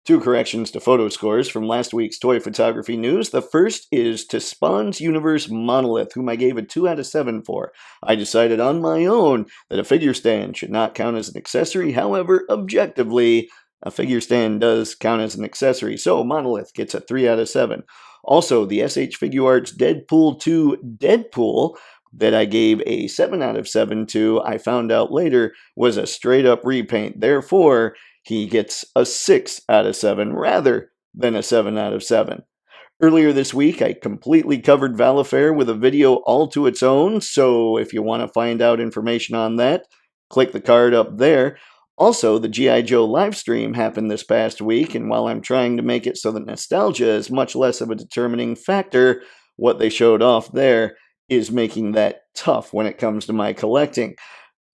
Two corrections to photo scores from last week's toy photography news. The first is to Spawn's Universe Monolith, whom I gave a 2 out of 7 for. I decided on my own that a figure stand should not count as an accessory. However, objectively, a figure stand does count as an accessory, so Monolith gets a 3 out of 7. Also, the SH Figuarts Deadpool 2 Deadpool that I gave a 7 out of 7 to, I found out later, was a straight up repaint. Therefore, he gets a 6 out of 7 rather than a 7 out of 7. Earlier this week, I completely covered Valifair with a video all to its own, so if you want to find out information on that, click the card up there. Also, the G.I. Joe live stream happened this past week, and while I'm trying to make it so that nostalgia is much less of a determining factor, what they showed off there is making that tough when it comes to my collecting.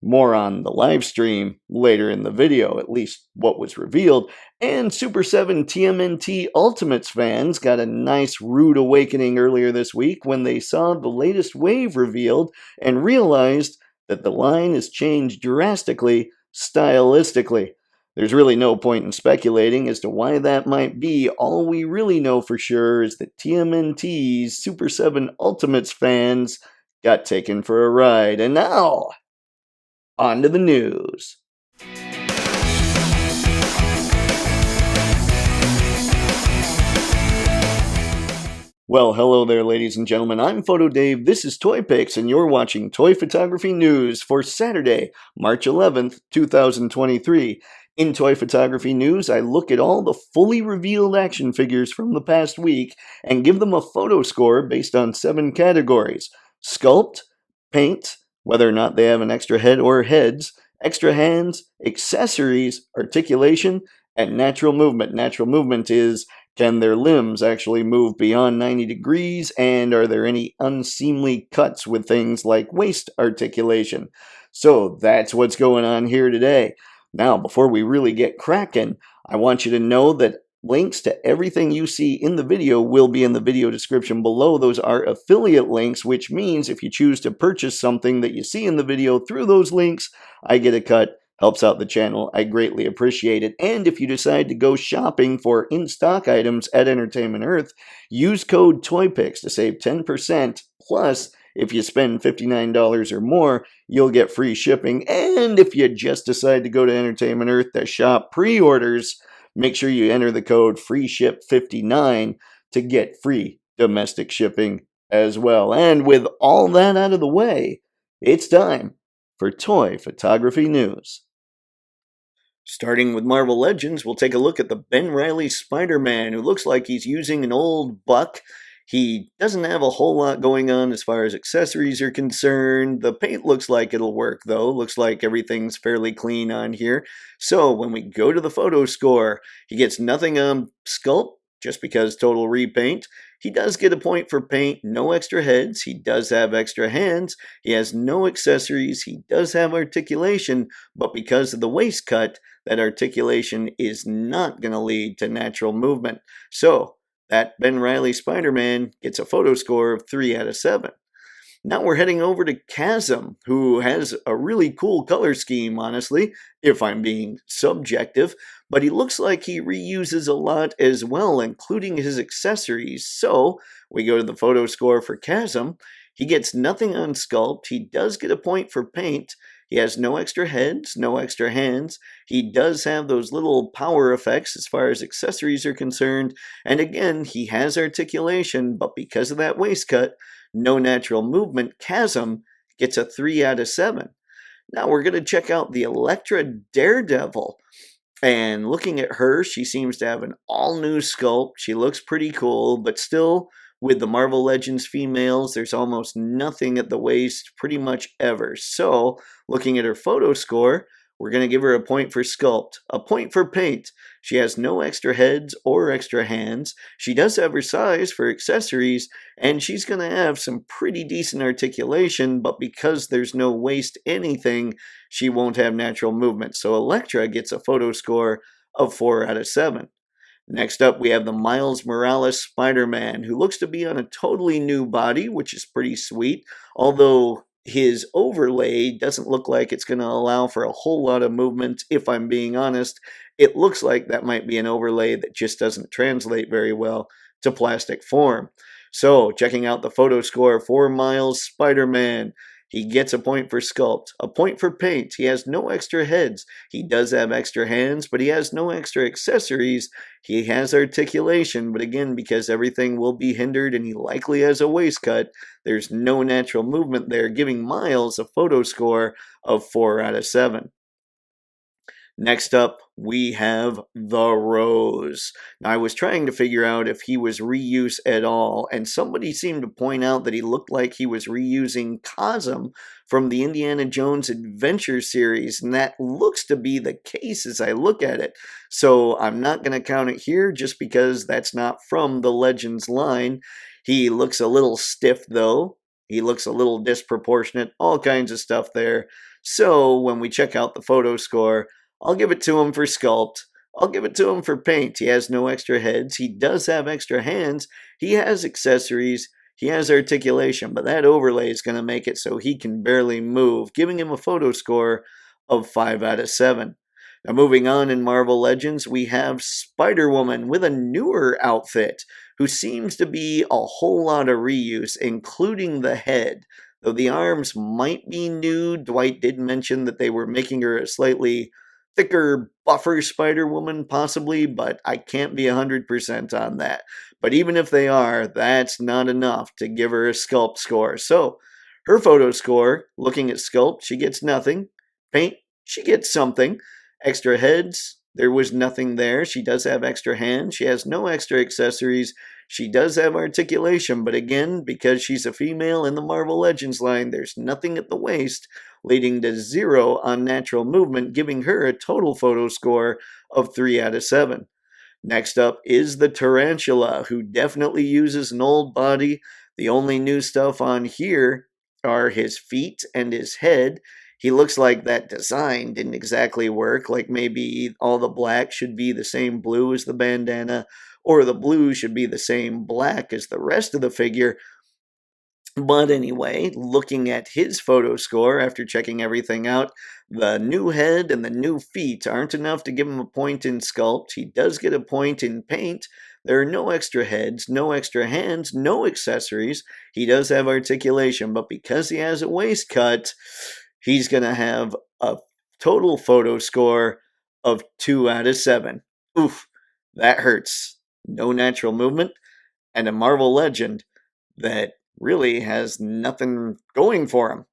More on the live stream later in the video, at least what was revealed. And Super7 TMNT Ultimates fans got a nice rude awakening earlier this week when they saw the latest wave revealed and realized that the line has changed drastically stylistically. There's really no point in speculating as to why that might be. All we really know for sure is that TMNT's Super7 Ultimates fans got taken for a ride. And now, on to the news. Well, hello there, ladies and gentlemen. I'm Photo Dave. This is Toypixx, and you're watching Toy Photography News for Saturday, March 11th, 2023. In Toy Photography News, I look at all the fully revealed action figures from the past week and give them a photo score based on 7 categories: sculpt, paint, whether or not they have an extra head or heads, extra hands, accessories, articulation, and natural movement. Natural movement is, can their limbs actually move beyond 90 degrees, and are there any unseemly cuts with things like waist articulation? So that's what's going on here today. Now, before we really get cracking, I want you to know that links to everything you see in the video will be in the video description below. Those are affiliate links, which means if you choose to purchase something that you see in the video through those links, I get a cut. Helps out the channel. I greatly appreciate it. And if you decide to go shopping for in-stock items at Entertainment Earth, use code Toypixx to save 10%. Plus, if you spend $59 or more, you'll get free shipping. And if you just decide to go to Entertainment Earth to shop pre-orders, make sure you enter the code FREESHIP59 to get free domestic shipping as well. And with all that out of the way, it's time for Toy Photography News. Starting with Marvel Legends, we'll take a look at the Reilly Spider-Man, who looks like he's using an old buck. He doesn't have a whole lot going on as far as accessories are concerned. The paint looks like it'll work, though. Looks like everything's fairly clean on here. So when we go to the photo score, he gets nothing on sculpt, just because total repaint. He does get a point for paint, no extra heads. He does have extra hands. He has no accessories. He does have articulation, but because of the waist cut, that articulation is not going to lead to natural movement. So that Reilly Spider-Man gets a photo score of 3 out of 7. Now we're heading over to Chasm, who has a really cool color scheme, honestly, if I'm being subjective, but he looks like he reuses a lot as well, including his accessories. So we go to the photo score for Chasm. He gets nothing on sculpt. He does get a point for paint. He has no extra heads, no extra hands. He does have those little power effects as far as accessories are concerned. And again, he has articulation, but because of that waist cut, no natural movement. Chasm gets a 3 out of 7. Now we're going to check out the Elektra Daredevil. And looking at her, she seems to have an all-new sculpt. She looks pretty cool, but still, with the Marvel Legends females, there's almost nothing at the waist pretty much ever. So, looking at her photo score, we're going to give her a point for sculpt, a point for paint. She has no extra heads or extra hands. She does have her size for accessories, and she's going to have some pretty decent articulation, but because there's no waist anything, she won't have natural movement. So Elektra gets a photo score of 4 out of 7. Next up, we have the Miles Morales Spider-Man, who looks to be on a totally new body, which is pretty sweet, although his overlay doesn't look like it's going to allow for a whole lot of movement, if I'm being honest. It looks like that might be an overlay that just doesn't translate very well to plastic form. So, checking out the photo score for Miles Spider-Man. He gets a point for sculpt, a point for paint. He has no extra heads. He does have extra hands, but he has no extra accessories. He has articulation, but again, because everything will be hindered and he likely has a waist cut, there's no natural movement there, giving Miles a photo score of 4 out of 7. Next up, we have the Rose. Now, I was trying to figure out if he was reuse at all, and somebody seemed to point out that he looked like he was reusing Chasm from the Indiana Jones Adventure series, and that looks to be the case as I look at it. So I'm not going to count it here just because that's not from the Legends line. He looks a little stiff, though. He looks a little disproportionate, all kinds of stuff there. So when we check out the photo score, I'll give it to him for sculpt. I'll give it to him for paint. He has no extra heads. He does have extra hands. He has accessories. He has articulation, but that overlay is going to make it so he can barely move, giving him a photo score of 5 out of 7. Now, moving on in Marvel Legends, we have Spider-Woman with a newer outfit who seems to be a whole lot of reuse, including the head. Though the arms might be new, Dwight did mention that they were making her a slightly thicker, buffer Spider-Woman, possibly, but I can't be 100% on that. But even if they are, that's not enough to give her a sculpt score. So, her photo score, looking at sculpt, she gets nothing. Paint, she gets something. Extra heads, there was nothing there. She does have extra hands. She has no extra accessories. She does have articulation, but again, because she's a female in the Marvel Legends line, there's nothing at the waist, leading to 0 on natural movement, giving her a total photo score of 3 out of 7. Next up is the Tarantula, who definitely uses an old body. The only new stuff on here are his feet and his head. He looks like that design didn't exactly work, like maybe all the black should be the same blue as the bandana, or the blue should be the same black as the rest of the figure. But anyway, looking at his photo score after checking everything out, the new head and the new feet aren't enough to give him a point in sculpt. He does get a point in paint. There are no extra heads, no extra hands, no accessories. He does have articulation, but because he has a waist cut, he's going to have a total photo score of 2 out of 7. Oof, that hurts. No natural movement, and a Marvel Legend that really has nothing going for him.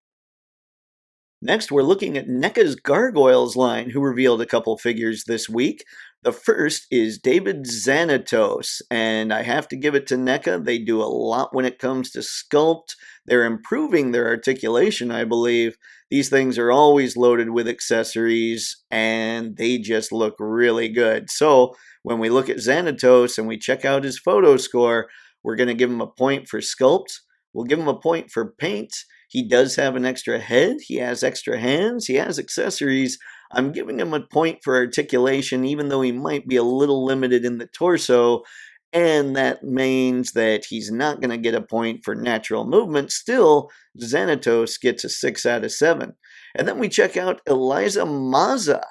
Next, we're looking at NECA's Gargoyles line, who revealed a couple figures this week. The first is David Xanatos, and I have to give it to NECA. They do a lot when it comes to sculpt. They're improving their articulation, I believe. These things are always loaded with accessories, and they just look really good. So, when we look at Xanatos and we check out his photo score, we're going to give him a point for sculpt. We'll give him a point for paint. He does have an extra head. He has extra hands. He has accessories. I'm giving him a point for articulation, even though he might be a little limited in the torso. And that means that he's not going to get a point for natural movement. Still, Xanatos gets a 6 out of 7. And then we check out Elisa Maza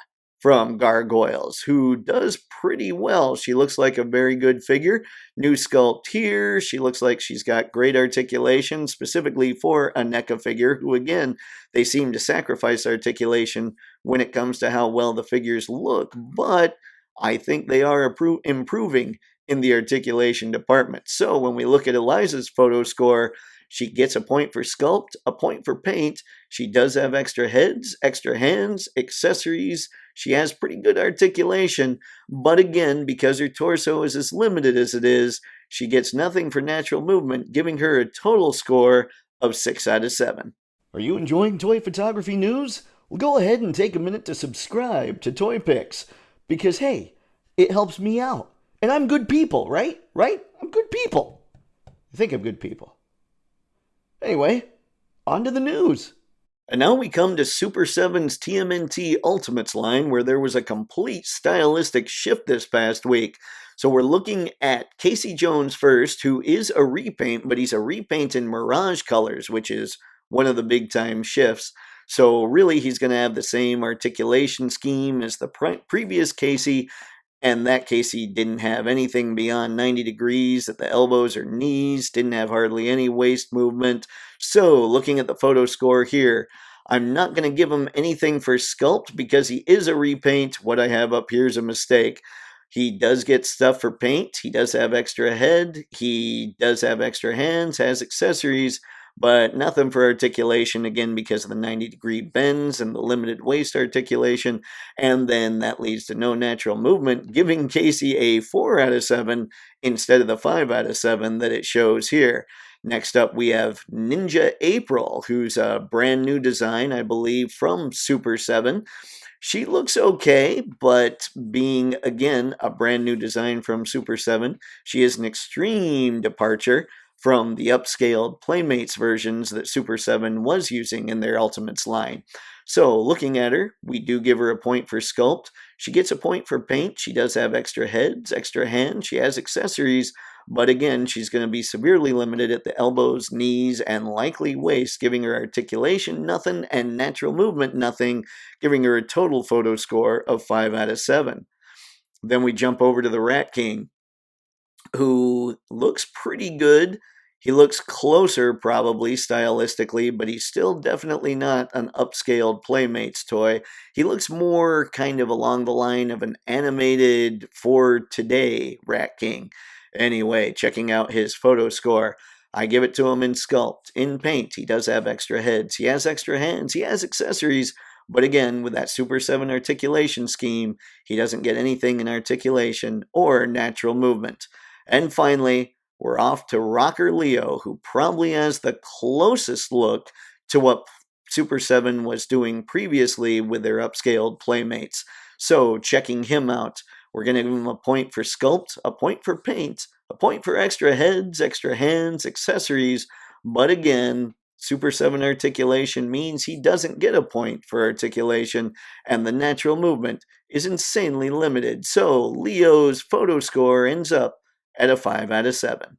from Gargoyles, who does pretty well. She looks like a very good figure. New sculpt here. She looks like she's got great articulation, specifically for a NECA figure, who again, they seem to sacrifice articulation when it comes to how well the figures look, but I think they are improving in the articulation department. So when we look at Eliza's photo score, she gets a point for sculpt, a point for paint. She does have extra heads, extra hands, accessories. She has pretty good articulation, but again, because her torso is as limited as it is, she gets nothing for natural movement, giving her a total score of 6 out of 7. Are you enjoying toy photography news? Well, go ahead and take a minute to subscribe to Toypixx, because hey, it helps me out. And I'm good people, right? Right? I'm good people. I think I'm good people. Anyway, on to the news. And now we come to Super7's TMNT Ultimates line, where there was a complete stylistic shift this past week. So we're looking at Casey Jones first, who is a repaint, but he's a repaint in Mirage colors, which is one of the big time shifts. So really, he's going to have the same articulation scheme as the previous Casey, and that Casey didn't have anything beyond 90 degrees at the elbows or knees, didn't have hardly any waist movement. So, looking at the photo score here, I'm not going to give him anything for sculpt because he is a repaint. What I have up here is a mistake. He does get stuff for paint. He does have extra head. He does have extra hands, has accessories, but nothing for articulation, again, because of the 90-degree bends and the limited waist articulation. And then that leads to no natural movement, giving Casey a 4 out of 7 instead of the 5 out of 7 that it shows here. Next up, we have Ninja April, who's a brand new design, I believe, from Super7. She looks okay, but being, again, a brand new design from Super7, she is an extreme departure from the upscaled Playmates versions that Super7 was using in their Ultimates line. So, looking at her, we do give her a point for sculpt. She gets a point for paint. She does have extra heads, extra hands. She has accessories, but again, she's going to be severely limited at the elbows, knees, and likely waist, giving her articulation nothing and natural movement nothing, giving her a total photo score of 5 out of 7. Then we jump over to the Rat King, who looks pretty good. He looks closer, probably, stylistically, but he's still definitely not an upscaled Playmates toy. He looks more kind of along the line of an animated for today Rat King. Anyway, checking out his photo score, I give it to him in sculpt. In paint, he does have extra heads. He has extra hands. He has accessories. But again, with that Super7 articulation scheme, he doesn't get anything in articulation or natural movement. And finally, we're off to Rocker Leo, who probably has the closest look to what Super7 was doing previously with their upscaled Playmates. So, checking him out, we're going to give him a point for sculpt, a point for paint, a point for extra heads, extra hands, accessories, but again, Super7 articulation means he doesn't get a point for articulation, and the natural movement is insanely limited. So, Leo's photo score ends up at a 5 out of 7.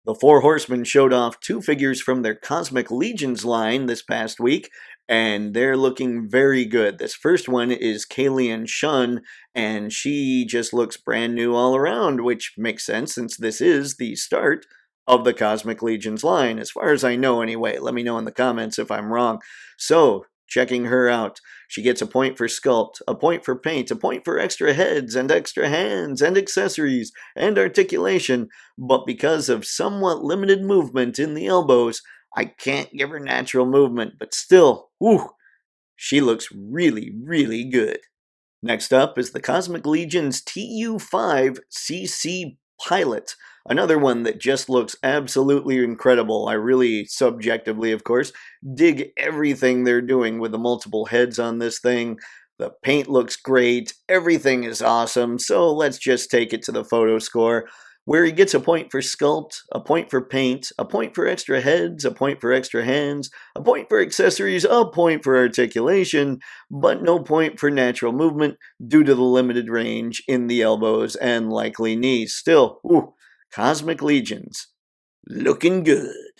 The Four Horsemen showed off 2 figures from their Cosmic Legions line this past week, and they're looking very good. This first one is Kalian Shun, and she just looks brand new all around, which makes sense since this is the start of the Cosmic Legions line, as far as I know anyway. Let me know in the comments if I'm wrong. So, checking her out, she gets a point for sculpt, a point for paint, a point for extra heads and extra hands and accessories and articulation, but because of somewhat limited movement in the elbows, I can't give her natural movement, but still, whew, she looks really, really good. Next up is the Cosmic Legion's TU5CC Pilot, another one that just looks absolutely incredible. I really, subjectively of course, dig everything they're doing with the multiple heads on this thing. The paint looks great, everything is awesome, so let's just take it to the photo score, where he gets a point for sculpt, a point for paint, a point for extra heads, a point for extra hands, a point for accessories, a point for articulation, but no point for natural movement due to the limited range in the elbows and likely knees. Still, Cosmic Legions, looking good.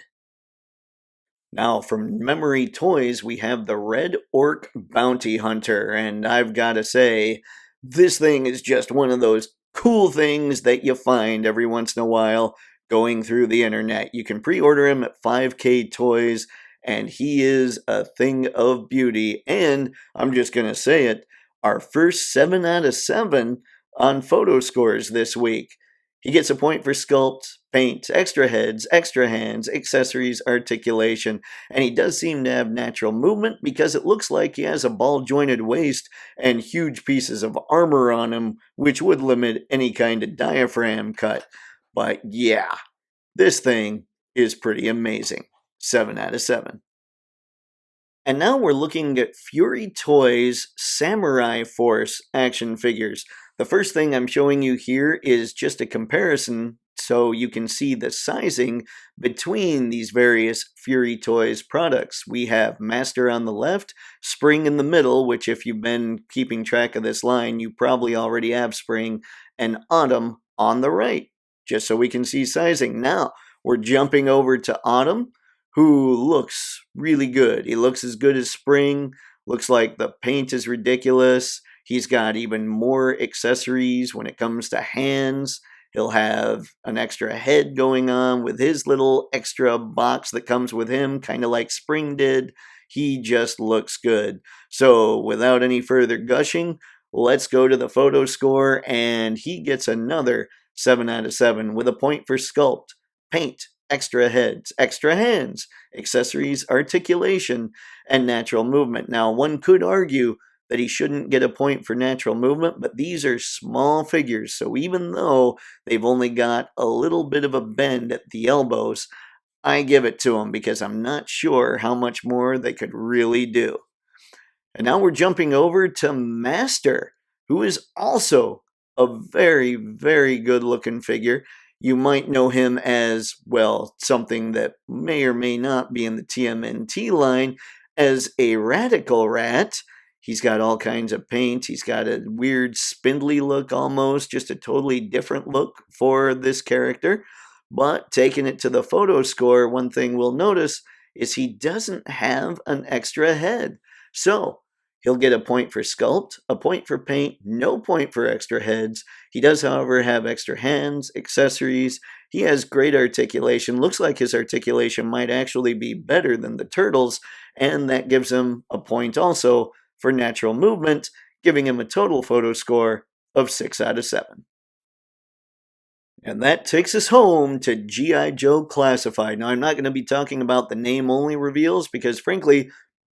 Now, from Memory Toys, we have the Red Orc Bounty Hunter, and I've got to say, this thing is just one of those cool things that you find every once in a while going through the internet. You can pre-order him at 5K Toys, and he is a thing of beauty. And I'm just going to say it, our first 7 out of 7 on photo scores this week. He gets a point for sculpt, paint, extra heads, extra hands, accessories, articulation, and he does seem to have natural movement because it looks like he has a ball-jointed waist and huge pieces of armor on him, which would limit any kind of diaphragm cut. But yeah, this thing is pretty amazing. 7 out of 7. And now we're looking at Fury Toys Samurai Force action figures. The first thing I'm showing you here is just a comparison so you can see the sizing between these various Fury Toys products. We have Master on the left, Spring in the middle, which if you've been keeping track of this line, you probably already have Spring, and Autumn on the right, just so we can see sizing. Now, we're jumping over to Autumn. who looks really good. He looks as good as Spring. Looks like the paint is ridiculous. He's got even more accessories when it comes to hands. He'll have an extra head going on with his little extra box that comes with him, kind of like Spring did. He just looks good. So, without any further gushing, let's go to the photo score, and he gets another 7 out of 7 with a point for sculpt, paint, extra heads, extra hands, accessories, articulation, and natural movement. Now, one could argue that he shouldn't get a point for natural movement, but these are small figures, so even though they've only got a little bit of a bend at the elbows, I give it to him because I'm not sure how much more they could really do. And now we're jumping over to Master, who is also a very, very good looking figure. You might know him as, well, something that may or may not be in the TMNT line, as a radical rat. He's got all kinds of paint. He's got a weird spindly look almost, just a totally different look for this character. But taking it to the photo score, one thing we'll notice is he doesn't have an extra head. So he'll get a point for sculpt, a point for paint, no point for extra heads. He does, however, have extra hands, accessories. He has great articulation. Looks like his articulation might actually be better than the turtles, and that gives him a point also for natural movement, giving him a total photo score of 6 out of 7. And that takes us home to G.I. Joe Classified. Now, I'm not going to be talking about the name-only reveals because, frankly,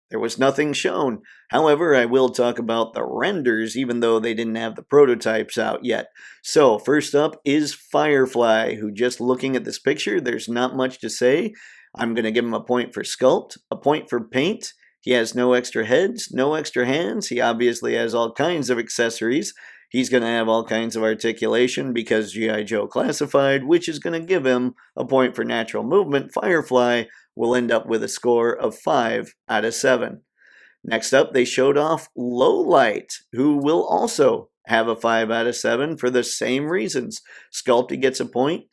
there was nothing shown. However, I will talk about the renders, even though they didn't have the prototypes out yet. So, first up is Firefly, who, just looking at this picture, there's not much to say. I'm going to give him a point for sculpt, a point for paint. He has no extra heads, no extra hands. He obviously has all kinds of accessories. He's going to have all kinds of articulation because G.I. Joe Classified, which is going to give him a point for natural movement. Firefly will end up with a score of 5 out of 7. Next up, they showed off Lowlight, who will also have a 5 out of 7 for the same reasons. Sculpt, he gets a point.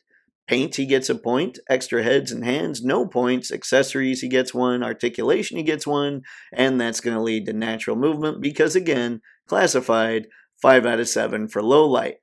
Paint, he gets a point. Extra heads and hands, no points. Accessories, he gets 1. Articulation, he gets 1. And that's going to lead to natural movement because, again, Classified, 5 out of 7 for Lowlight.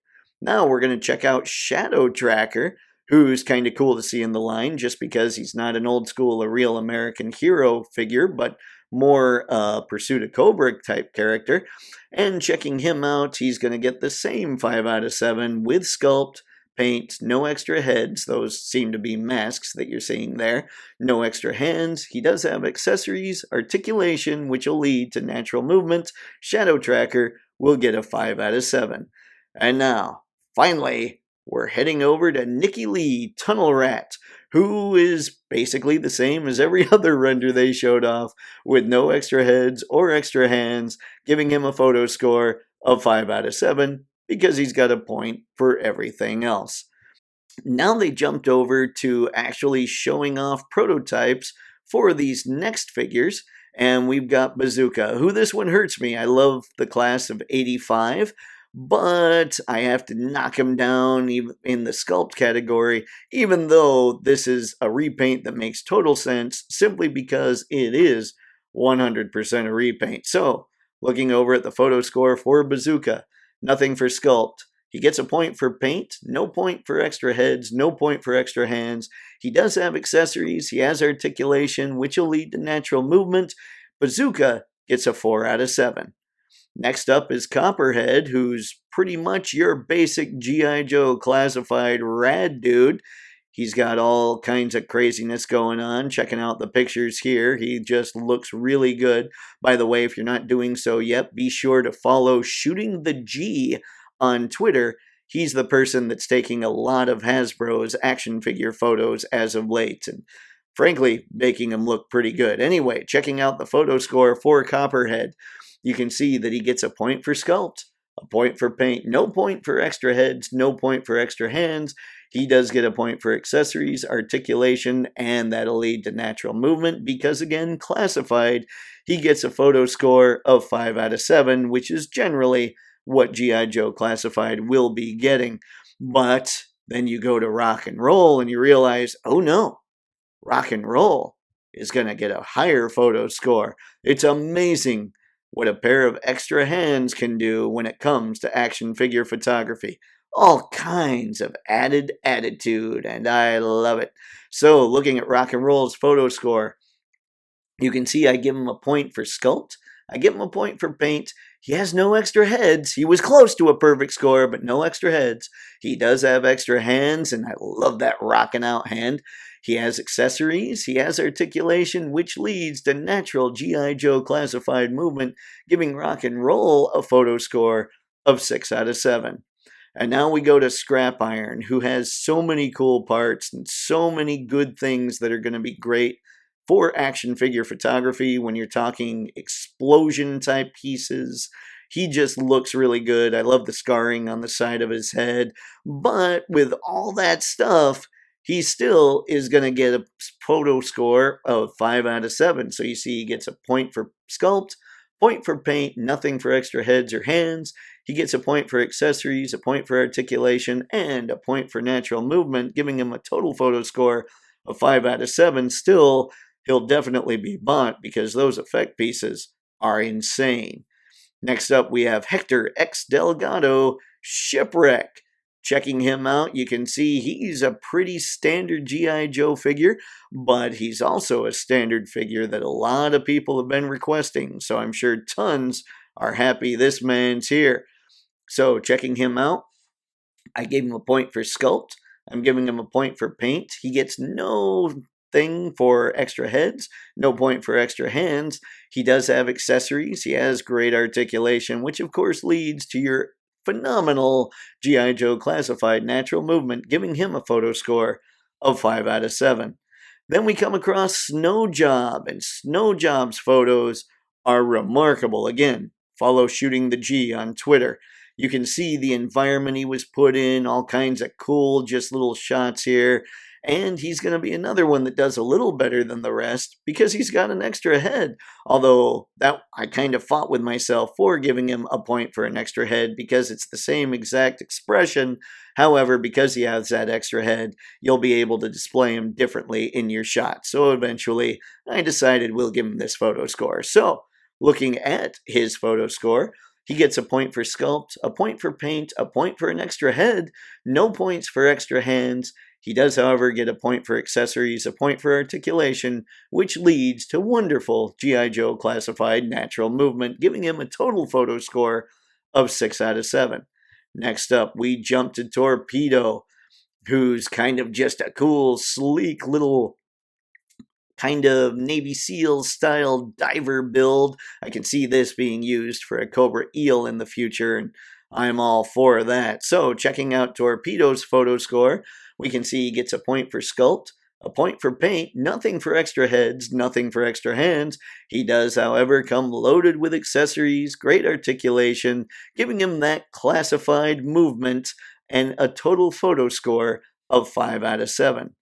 Now we're going to check out Shadow Tracker, who's kind of cool to see in the line just because he's not an old school, a real American hero figure, but more Pursuit of Cobra type character. And checking him out, he's going to get the same 5 out of 7 with sculpt, paint, no extra heads. Those seem to be masks that you're seeing there. No extra hands. He does have accessories, articulation, which will lead to natural movement. Shadow Tracker will get a 5 out of 7. And now, finally, we're heading over to Nikki Lee, Tunnel Rat, who is basically the same as every other render they showed off, with no extra heads or extra hands, giving him a photo score of 5 out of 7 because he's got a point for everything else. Now they jumped over to actually showing off prototypes for these next figures. And we've got Bazooka, who this one hurts me. I love the class of 85, but I have to knock him down in the sculpt category, even though this is a repaint that makes total sense simply because it is 100% a repaint. So, looking over at the photo score for Bazooka, nothing for sculpt. He gets a point for paint, no point for extra heads, no point for extra hands. He does have accessories, he has articulation, which will lead to natural movement. Bazooka gets a 4 out of 7. Next up is Copperhead, who's pretty much your basic G.I. Joe Classified rad dude. He's got all kinds of craziness going on. Checking out the pictures here, he just looks really good. By the way, if you're not doing so yet, be sure to follow Shooting the G on Twitter. He's the person that's taking a lot of Hasbro's action figure photos as of late, and frankly, making him look pretty good. Anyway, checking out the photo score for Copperhead, you can see that he gets a point for sculpt, a point for paint, no point for extra heads, no point for extra hands. He does get a point for accessories, articulation, and that'll lead to natural movement because, again, Classified, he gets a photo score of 5 out of 7, which is generally what G.I. Joe Classified will be getting. But then you go to Rock and Roll and you realize, oh no, Rock and Roll is going to get a higher photo score. It's amazing what a pair of extra hands can do when it comes to action figure photography. All kinds of added attitude, and I love it. So, looking at Rock and Roll's photo score, you can see I give him a point for sculpt. I give him a point for paint. He has no extra heads. He was close to a perfect score, but no extra heads. He does have extra hands, and I love that rocking out hand. He has accessories. He has articulation, which leads to natural G.I. Joe classified movement, giving Rock and Roll a photo score of 6 out of 7. And now we go to Scrap Iron, who has so many cool parts and so many good things that are going to be great for action figure photography when you're talking explosion type pieces. He just looks really good. I love the scarring on the side of his head. But with all that stuff, he still is going to get a photo score of 5 out of 7. So you see he gets a point for sculpt, point for paint, nothing for extra heads or hands. He gets a point for accessories, a point for articulation, and a point for natural movement, giving him a total photo score of 5 out of 7. Still, he'll definitely be bought because those effect pieces are insane. Next up, we have Hector X Delgado Shipwreck. Checking him out, you can see he's a pretty standard G.I. Joe figure, but he's also a standard figure that a lot of people have been requesting, so I'm sure tons are happy this man's here. So checking him out, I gave him a point for sculpt. I'm giving him a point for paint. He gets no thing for extra heads, no point for extra hands. He does have accessories. He has great articulation, which of course leads to your phenomenal G.I. Joe classified natural movement, giving him a photo score of 5 out of 7. Then we come across Snow Job, and Snow Job's photos are remarkable. Again, follow Shooting the G on Twitter. You can see the environment he was put in, all kinds of cool, just little shots here. And he's going to be another one that does a little better than the rest because he's got an extra head. Although that I kind of fought with myself for giving him a point for an extra head because it's the same exact expression. However, because he has that extra head, you'll be able to display him differently in your shot. So eventually, I decided we'll give him this photo score. So, looking at his photo score, he gets a point for sculpt, a point for paint, a point for an extra head, no points for extra hands. He does, however, get a point for accessories, a point for articulation, which leads to wonderful G.I. Joe classified natural movement, giving him a total photo score of 6 out of 7. Next up, we jump to Torpedo, who's kind of just a cool, sleek little kind of Navy SEAL style diver build. I can see this being used for a Cobra Eel in the future, and I'm all for that. So, checking out Torpedo's photo score, we can see he gets a point for sculpt, a point for paint, nothing for extra heads, nothing for extra hands. He does, however, come loaded with accessories, great articulation, giving him that classified movement, and a total photo score of 5 out of 7.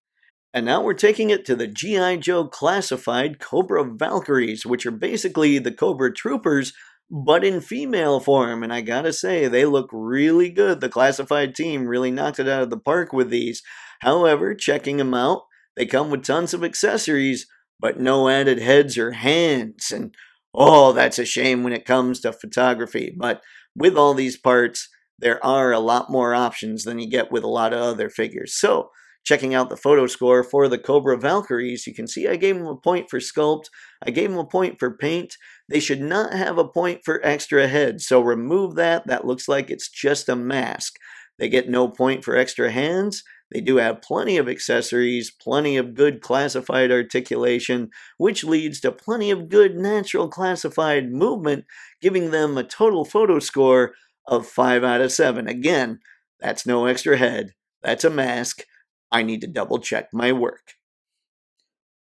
And now we're taking it to the G.I. Joe classified Cobra Valkyries, which are basically the Cobra Troopers, but in female form. And I gotta say, they look really good. The classified team really knocked it out of the park with these. However, checking them out, they come with tons of accessories, but no added heads or hands. And oh, that's a shame when it comes to photography. But with all these parts, there are a lot more options than you get with a lot of other figures. So, checking out the photo score for the Cobra Valkyries, you can see I gave them a point for sculpt, I gave them a point for paint. They should not have a point for extra heads, so remove that. That looks like it's just a mask. They get no point for extra hands. They do have plenty of accessories, plenty of good classified articulation, which leads to plenty of good natural classified movement, giving them a total photo score of 5 out of 7. Again, that's no extra head. That's a mask. I need to double check my work.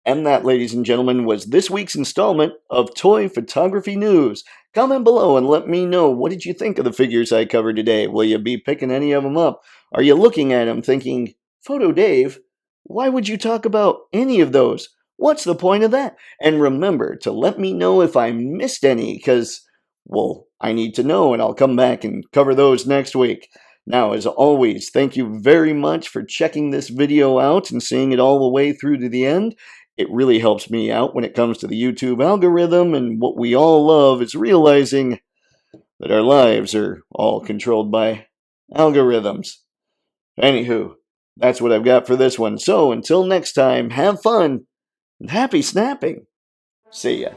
And that, ladies and gentlemen, was this week's installment of Toy Photography News. Comment below and let me know, what did you think of the figures I covered today? Will you be picking any of them up? Are you looking at them thinking, Photo Dave, why would you talk about any of those? What's the point of that? And remember to let me know if I missed any, because, well, I need to know and I'll come back and cover those next week. Now, as always, thank you very much for checking this video out and seeing it all the way through to the end. It really helps me out when it comes to the YouTube algorithm, and what we all love is realizing that our lives are all controlled by algorithms. Anywho, that's what I've got for this one. So until next time, have fun and happy snapping. See ya.